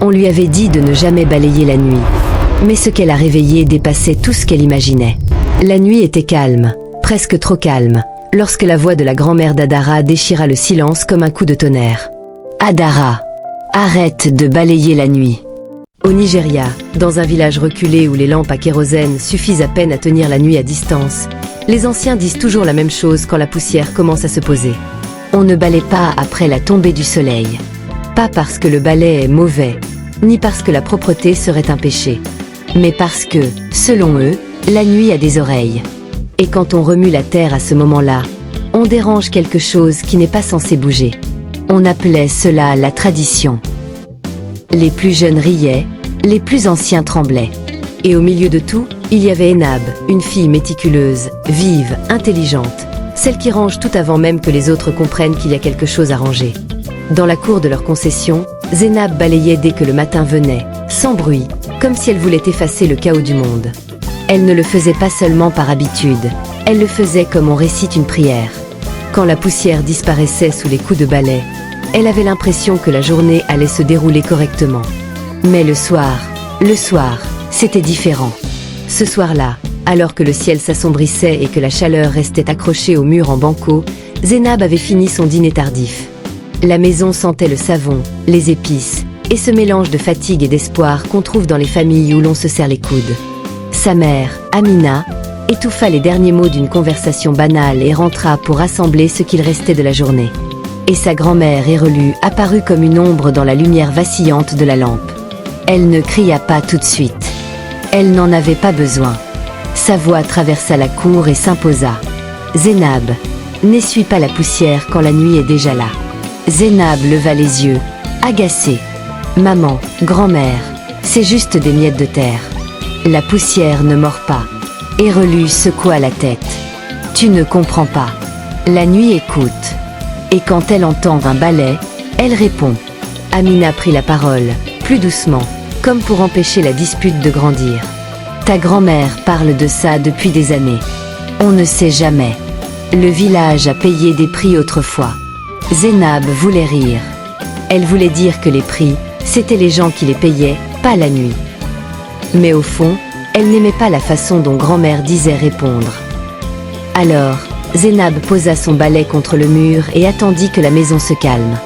On lui avait dit de ne jamais balayer la nuit. Mais ce qu'elle a réveillé dépassait tout ce qu'elle imaginait. La nuit était calme, presque trop calme, lorsque la voix de la grand-mère d'Adara déchira le silence comme un coup de tonnerre. « Adara, arrête de balayer la nuit !» Au Nigeria, dans un village reculé où les lampes à kérosène suffisent à peine à tenir la nuit à distance, les anciens disent toujours la même chose quand la poussière commence à se poser. On ne balaie pas après la tombée du soleil. Pas parce que le balai est mauvais, ni parce que la propreté serait un péché, mais parce que, selon eux, la nuit a des oreilles. Et quand on remue la terre à ce moment-là, on dérange quelque chose qui n'est pas censé bouger. On appelait cela la tradition. Les plus jeunes riaient, les plus anciens tremblaient. Et au milieu de tout, il y avait Enab, une fille méticuleuse, vive, intelligente, celle qui range tout avant même que les autres comprennent qu'il y a quelque chose à ranger. Dans la cour de leur concession, Zénab balayait dès que le matin venait, sans bruit, comme si elle voulait effacer le chaos du monde. Elle ne le faisait pas seulement par habitude, elle le faisait comme on récite une prière. Quand la poussière disparaissait sous les coups de balai, elle avait l'impression que la journée allait se dérouler correctement. Mais le soir, c'était différent. Ce soir-là, alors que le ciel s'assombrissait et que la chaleur restait accrochée au mur en banco, Zénab avait fini son dîner tardif. La maison sentait le savon, les épices, et ce mélange de fatigue et d'espoir qu'on trouve dans les familles où l'on se serre les coudes. Sa mère, Amina, étouffa les derniers mots d'une conversation banale et rentra pour rassembler ce qu'il restait de la journée. Et sa grand-mère, Erelue, apparut comme une ombre dans la lumière vacillante de la lampe. Elle ne cria pas tout de suite. Elle n'en avait pas besoin. Sa voix traversa la cour et s'imposa. « Zénab, n'essuie pas la poussière quand la nuit est déjà là. » Zénab leva les yeux, agacée. « Maman, grand-mère, c'est juste des miettes de terre. La poussière ne mord pas. » Erelue secoua la tête. « Tu ne comprends pas. La nuit écoute. » Et quand elle entend un balai, elle répond. Amina prit la parole, plus doucement, comme pour empêcher la dispute de grandir. Ta grand-mère parle de ça depuis des années. On ne sait jamais. Le village a payé des prix autrefois. Zénab voulait rire. Elle voulait dire que les prix, c'étaient les gens qui les payaient, pas la nuit. Mais au fond, elle n'aimait pas la façon dont grand-mère disait répondre. Alors, Zénab posa son balai contre le mur et attendit que la maison se calme.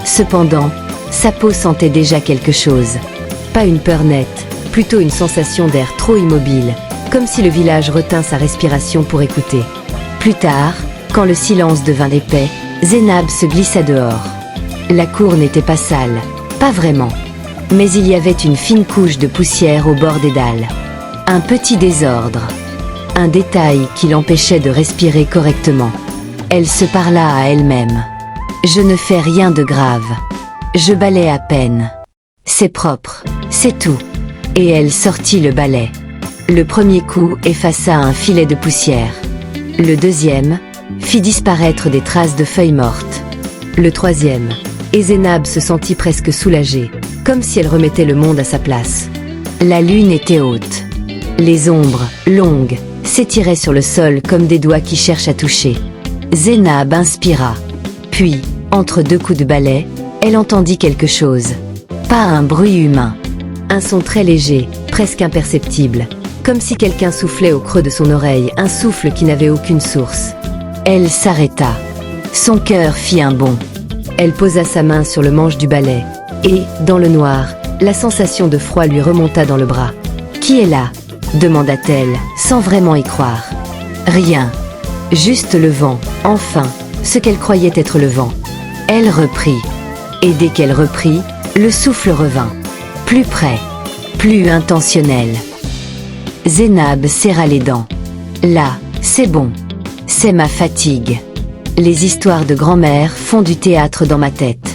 Cependant, sa peau sentait déjà quelque chose. Pas une peur nette, plutôt une sensation d'air trop immobile, comme si le village retint sa respiration pour écouter. Plus tard, quand le silence devint épais, Zénab se glissa dehors. La cour n'était pas sale, pas vraiment. Mais il y avait une fine couche de poussière au bord des dalles. Un petit désordre. Un détail qui l'empêchait de respirer correctement. Elle se parla à elle-même. « Je ne fais rien de grave. Je balaie à peine. C'est propre, c'est tout. » Et elle sortit le balai. Le premier coup effaça un filet de poussière. Le deuxième fit disparaître des traces de feuilles mortes. Le troisième, et Zénab se sentit presque soulagée, comme si elle remettait le monde à sa place. La lune était haute. Les ombres, longues, s'étiraient sur le sol comme des doigts qui cherchent à toucher. Zénab inspira. Puis, entre deux coups de balai, elle entendit quelque chose. Pas un bruit humain. Un son très léger, presque imperceptible, comme si quelqu'un soufflait au creux de son oreille, un souffle qui n'avait aucune source. Elle s'arrêta. Son cœur fit un bond. Elle posa sa main sur le manche du balai, et, dans le noir, la sensation de froid lui remonta dans le bras. « Qui est là ?» demanda-t-elle, sans vraiment y croire. Rien. Juste le vent, enfin, ce qu'elle croyait être le vent. Elle reprit. Et dès qu'elle reprit, le souffle revint. Plus près, plus intentionnel. Zénab serra les dents. Là, c'est bon. C'est ma fatigue. Les histoires de grand-mère font du théâtre dans ma tête.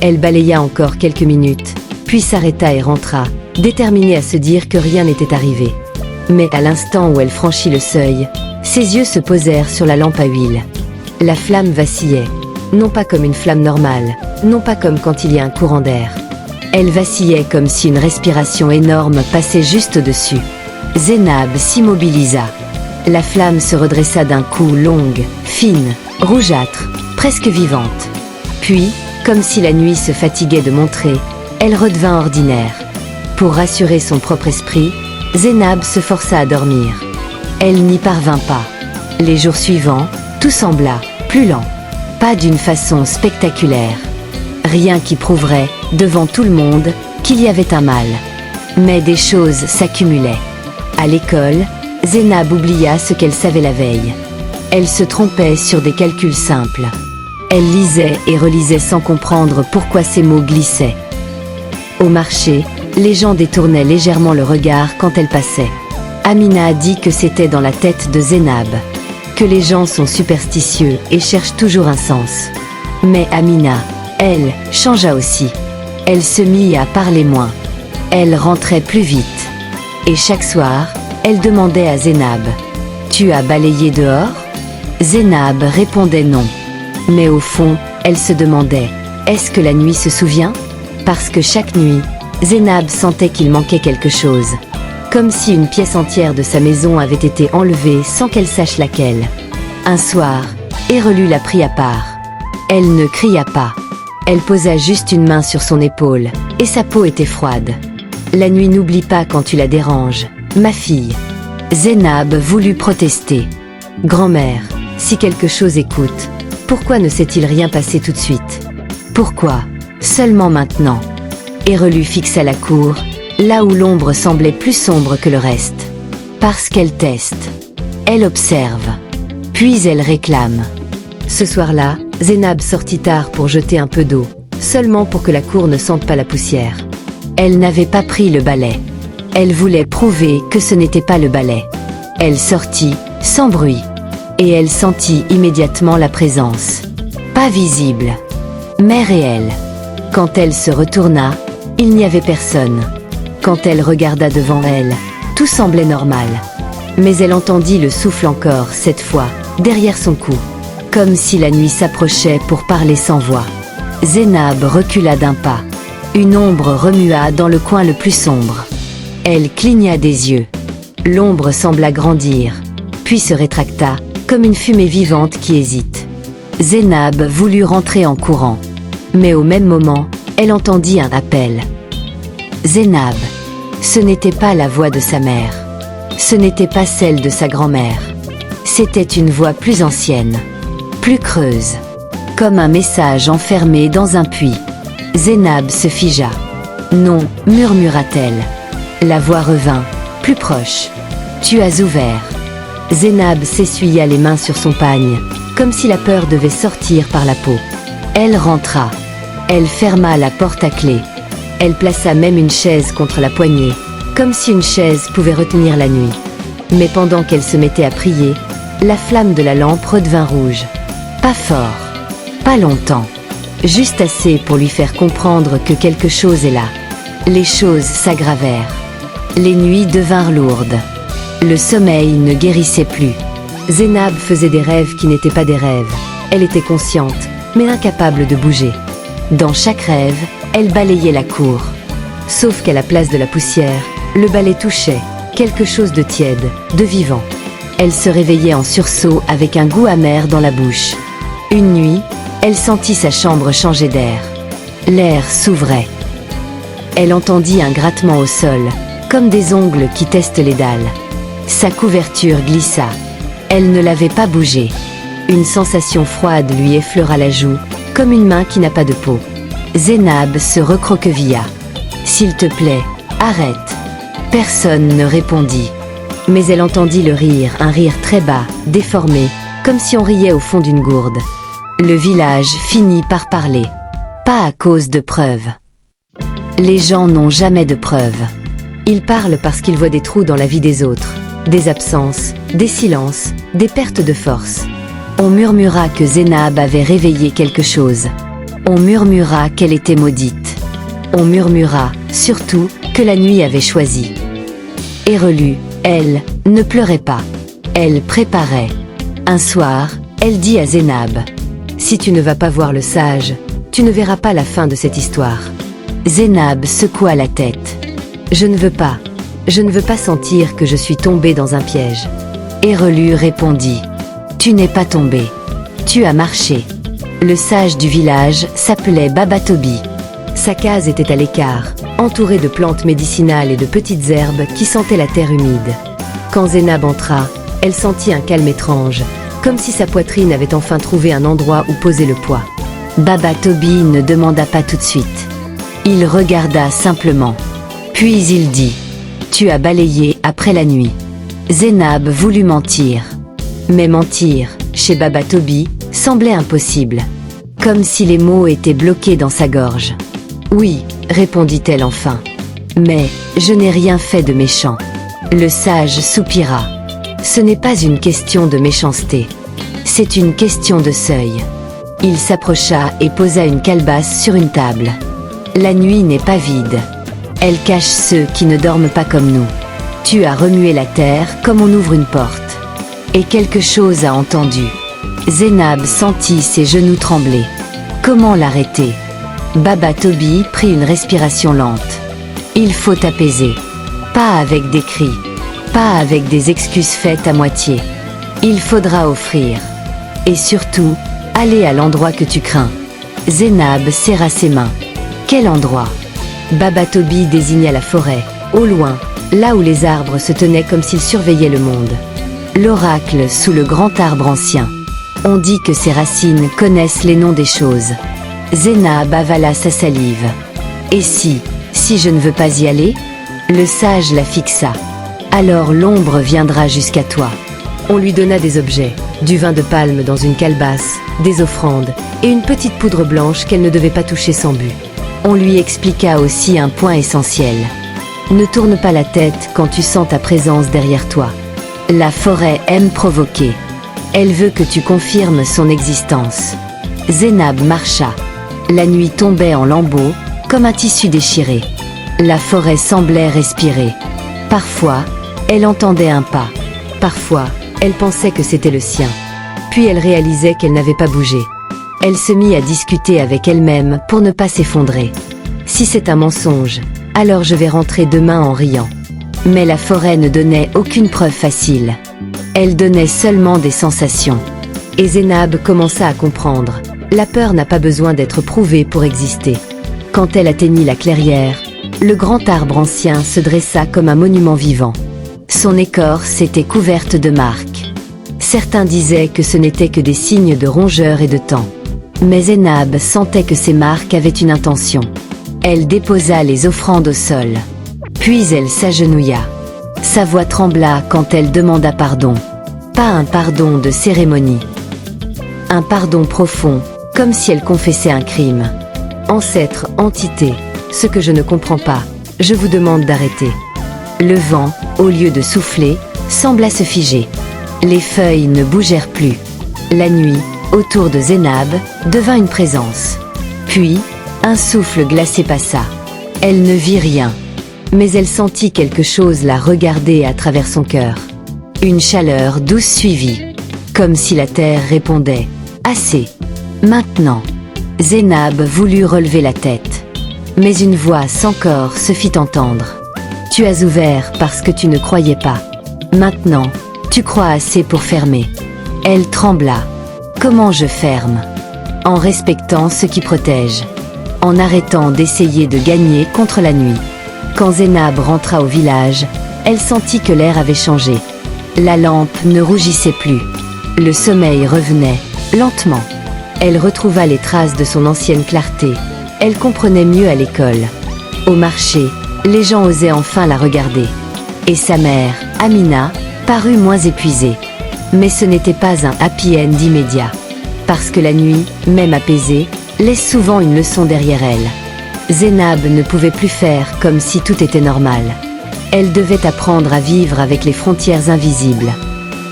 Elle balaya encore quelques minutes, puis s'arrêta et rentra, déterminée à se dire que rien n'était arrivé. Mais à l'instant où elle franchit le seuil, ses yeux se posèrent sur la lampe à huile. La flamme vacillait, non pas comme une flamme normale, non pas comme quand il y a un courant d'air. Elle vacillait comme si une respiration énorme passait juste au-dessus. Zénab s'immobilisa. La flamme se redressa d'un coup, longue, fine, rougeâtre, presque vivante. Puis, comme si la nuit se fatiguait de montrer, elle redevint ordinaire. Pour rassurer son propre esprit, Zénab se força à dormir. Elle n'y parvint pas. Les jours suivants, tout sembla plus lent. Pas d'une façon spectaculaire. Rien qui prouverait, devant tout le monde, qu'il y avait un mal. Mais des choses s'accumulaient. À l'école, Zénab oublia ce qu'elle savait la veille. Elle se trompait sur des calculs simples. Elle lisait et relisait sans comprendre pourquoi ces mots glissaient. Au marché, les gens détournaient légèrement le regard quand elle passait. Amina a dit que c'était dans la tête de Zénab, que les gens sont superstitieux et cherchent toujours un sens. Mais Amina, elle, changea aussi. Elle se mit à parler moins. Elle rentrait plus vite. Et chaque soir, elle demandait à Zénab, « Tu as balayé dehors ?» Zénab répondait non. Mais au fond, elle se demandait, est-ce que la nuit se souvient? Parce que chaque nuit, Zénab sentait qu'il manquait quelque chose. Comme si une pièce entière de sa maison avait été enlevée sans qu'elle sache laquelle. Un soir, Erelu la prit à part. Elle ne cria pas. Elle posa juste une main sur son épaule, et sa peau était froide. La nuit n'oublie pas quand tu la déranges, ma fille. Zénab voulut protester. Grand-mère, si quelque chose écoute, pourquoi ne s'est-il rien passé tout de suite? Pourquoi seulement maintenant? Erelu fixa la cour, là où l'ombre semblait plus sombre que le reste. Parce qu'elle teste. Elle observe. Puis elle réclame. Ce soir-là, Zénab sortit tard pour jeter un peu d'eau, seulement pour que la cour ne sente pas la poussière. Elle n'avait pas pris le balai. Elle voulait prouver que ce n'était pas le balai. Elle sortit, sans bruit. Et elle sentit immédiatement la présence. Pas visible, mais réelle. Quand elle se retourna, il n'y avait personne. Quand elle regarda devant elle, tout semblait normal. Mais elle entendit le souffle encore, cette fois, derrière son cou. Comme si la nuit s'approchait pour parler sans voix. Zénab recula d'un pas. Une ombre remua dans le coin le plus sombre. Elle cligna des yeux. L'ombre sembla grandir, puis se rétracta, comme une fumée vivante qui hésite. Zénab voulut rentrer en courant. Mais au même moment, elle entendit un appel. Zénab. Ce n'était pas la voix de sa mère. Ce n'était pas celle de sa grand-mère. C'était une voix plus ancienne, plus creuse, comme un message enfermé dans un puits. Zénab se figea. Non, murmura-t-elle. La voix revint, plus proche. Tu as ouvert. Zénab s'essuya les mains sur son pagne, comme si la peur devait sortir par la peau. Elle rentra. Elle ferma la porte à clé. Elle plaça même une chaise contre la poignée, comme si une chaise pouvait retenir la nuit. Mais pendant qu'elle se mettait à prier, la flamme de la lampe redevint rouge. Pas fort, pas longtemps, juste assez pour lui faire comprendre que quelque chose est là. Les choses s'aggravèrent. Les nuits devinrent lourdes. Le sommeil ne guérissait plus. Zénab faisait des rêves qui n'étaient pas des rêves. Elle était consciente, mais incapable de bouger. Dans chaque rêve, elle balayait la cour. Sauf qu'à la place de la poussière, le balai touchait quelque chose de tiède, de vivant. Elle se réveillait en sursaut avec un goût amer dans la bouche. Une nuit, elle sentit sa chambre changer d'air. L'air s'ouvrait. Elle entendit un grattement au sol, comme des ongles qui testent les dalles. Sa couverture glissa. Elle ne l'avait pas bougé. Une sensation froide lui effleura la joue, comme une main qui n'a pas de peau. Zénab se recroquevilla. « S'il te plaît, arrête !» Personne ne répondit. Mais elle entendit le rire, un rire très bas, déformé, comme si on riait au fond d'une gourde. Le village finit par parler. Pas à cause de preuves. Les gens n'ont jamais de preuves. Ils parlent parce qu'ils voient des trous dans la vie des autres, des absences, des silences, des pertes de force. On murmura que Zénab avait réveillé quelque chose. On murmura qu'elle était maudite. On murmura, surtout, que la nuit avait choisi. Erelu, elle, ne pleurait pas. Elle préparait. Un soir, elle dit à Zénab, « Si tu ne vas pas voir le sage, tu ne verras pas la fin de cette histoire. » Zénab secoua la tête. « Je ne veux pas. Je ne veux pas sentir que je suis tombée dans un piège. » Erelu répondit, « Tu n'es pas tombée. Tu as marché. » Le sage du village s'appelait Baba Tobi. Sa case était à l'écart, entourée de plantes médicinales et de petites herbes qui sentaient la terre humide. Quand Zénab entra, elle sentit un calme étrange, comme si sa poitrine avait enfin trouvé un endroit où poser le poids. Baba Tobi ne demanda pas tout de suite. Il regarda simplement. Puis il dit « Tu as balayé après la nuit ». Zénab voulut mentir. Mais mentir, chez Baba Tobi, semblait impossible. Comme si les mots étaient bloqués dans sa gorge. « Oui », répondit-elle enfin. « Mais, je n'ai rien fait de méchant. » Le sage soupira. « Ce n'est pas une question de méchanceté. C'est une question de seuil. » Il s'approcha et posa une calebasse sur une table. La nuit n'est pas vide. Elle cache ceux qui ne dorment pas comme nous. Tu as remué la terre comme on ouvre une porte. Et quelque chose a entendu. Zénab sentit ses genoux trembler. Comment l'arrêter? Baba Tobi prit une respiration lente. Il faut apaiser. Pas avec des cris. Pas avec des excuses faites à moitié. Il faudra offrir. Et surtout, aller à l'endroit que tu crains. Zénab serra ses mains. Quel endroit? Baba Tobi désigna la forêt, au loin, là où les arbres se tenaient comme s'ils surveillaient le monde. L'oracle sous le grand arbre ancien. On dit que ses racines connaissent les noms des choses. Zénab avala sa salive. Et si je ne veux pas y aller? Le sage la fixa. Alors l'ombre viendra jusqu'à toi. On lui donna des objets, du vin de palme dans une calebasse, des offrandes, et une petite poudre blanche qu'elle ne devait pas toucher sans but. On lui expliqua aussi un point essentiel. Ne tourne pas la tête quand tu sens ta présence derrière toi. La forêt aime provoquer. Elle veut que tu confirmes son existence. Zénab marcha. La nuit tombait en lambeaux, comme un tissu déchiré. La forêt semblait respirer. Parfois, elle entendait un pas. Parfois, elle pensait que c'était le sien. Puis elle réalisait qu'elle n'avait pas bougé. Elle se mit à discuter avec elle-même pour ne pas s'effondrer. Si c'est un mensonge, alors je vais rentrer demain en riant. Mais la forêt ne donnait aucune preuve facile. Elle donnait seulement des sensations. Et Zénab commença à comprendre. La peur n'a pas besoin d'être prouvée pour exister. Quand elle atteignit la clairière, le grand arbre ancien se dressa comme un monument vivant. Son écorce était couverte de marques. Certains disaient que ce n'étaient que des signes de rongeurs et de temps. Mais Zénab sentait que ces marques avaient une intention. Elle déposa les offrandes au sol. Puis elle s'agenouilla. Sa voix trembla quand elle demanda pardon. Pas un pardon de cérémonie. Un pardon profond, comme si elle confessait un crime. Ancêtre, entité, ce que je ne comprends pas, je vous demande d'arrêter. Le vent, au lieu de souffler, sembla se figer. Les feuilles ne bougèrent plus. La nuit, autour de Zénab, devint une présence. Puis, un souffle glacé passa. Elle ne vit rien. Mais elle sentit quelque chose la regarder à travers son cœur. Une chaleur douce suivit. Comme si la terre répondait « Assez. Maintenant ». Zénab voulut relever la tête. Mais une voix sans corps se fit entendre. « Tu as ouvert parce que tu ne croyais pas. Maintenant, tu crois assez pour fermer. » Elle trembla. « Comment je ferme ?» En respectant ce qui protège. En arrêtant d'essayer de gagner contre la nuit. Quand Zénab rentra au village, elle sentit que l'air avait changé. La lampe ne rougissait plus. Le sommeil revenait, lentement. Elle retrouva les traces de son ancienne clarté. Elle comprenait mieux à l'école. Au marché, les gens osaient enfin la regarder. Et sa mère, Amina, parut moins épuisée. Mais ce n'était pas un happy end immédiat. Parce que la nuit, même apaisée, laisse souvent une leçon derrière elle. Zénab ne pouvait plus faire comme si tout était normal. Elle devait apprendre à vivre avec les frontières invisibles.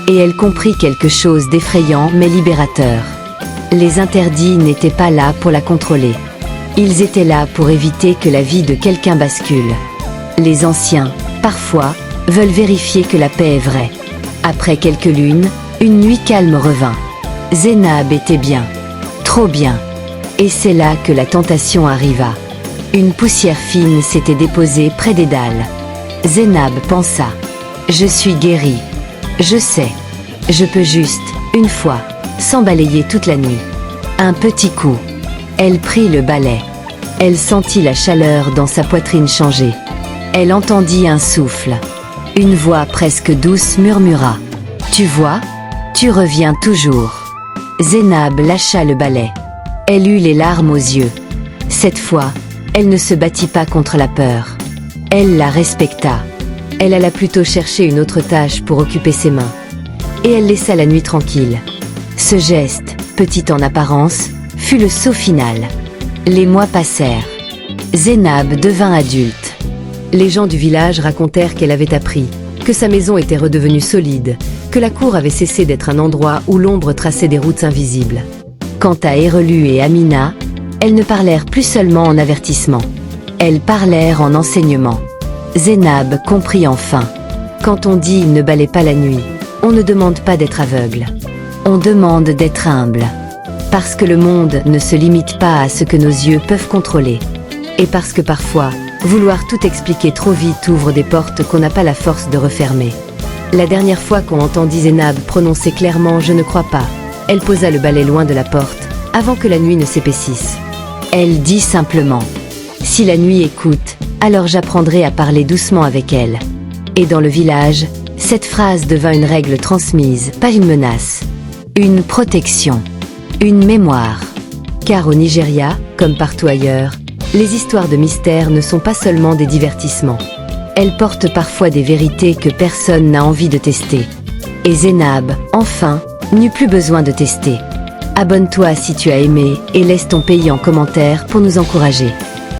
Et elle comprit quelque chose d'effrayant mais libérateur. Les interdits n'étaient pas là pour la contrôler. Ils étaient là pour éviter que la vie de quelqu'un bascule. Les anciens, parfois, veulent vérifier que la paix est vraie. Après quelques lunes, une nuit calme revint. Zénab était bien. Trop bien. Et c'est là que la tentation arriva. Une poussière fine s'était déposée près des dalles. Zénab pensa. Je suis guérie. Je sais. Je peux juste, une fois, sans balayer toute la nuit. Un petit coup. Elle prit le balai. Elle sentit la chaleur dans sa poitrine changer. Elle entendit un souffle. Une voix presque douce murmura. « Tu vois, tu reviens toujours. » Zénab lâcha le balai. Elle eut les larmes aux yeux. Cette fois, elle ne se battit pas contre la peur. Elle la respecta. Elle alla plutôt chercher une autre tâche pour occuper ses mains. Et elle laissa la nuit tranquille. Ce geste, petit en apparence, fut le saut final. Les mois passèrent. Zénab devint adulte. Les gens du village racontèrent qu'elle avait appris, que sa maison était redevenue solide, que la cour avait cessé d'être un endroit où l'ombre traçait des routes invisibles. Quant à Erelu et Amina, elles ne parlèrent plus seulement en avertissement. Elles parlèrent en enseignement. Zénab comprit enfin. Quand on dit « ne balai pas la nuit », on ne demande pas d'être aveugle. On demande d'être humble. Parce que le monde ne se limite pas à ce que nos yeux peuvent contrôler. Et parce que parfois, vouloir tout expliquer trop vite ouvre des portes qu'on n'a pas la force de refermer. La dernière fois qu'on entendit Zénab prononcer clairement « je ne crois pas », elle posa le balai loin de la porte, avant que la nuit ne s'épaississe. Elle dit simplement « si la nuit écoute, alors j'apprendrai à parler doucement avec elle ». Et dans le village, cette phrase devint une règle transmise, pas une menace. Une protection. Une mémoire. Car au Nigeria, comme partout ailleurs, les histoires de mystère ne sont pas seulement des divertissements. Elles portent parfois des vérités que personne n'a envie de tester. Et Zénab, enfin, n'eut plus besoin de tester. Abonne-toi si tu as aimé et laisse ton pays en commentaire pour nous encourager.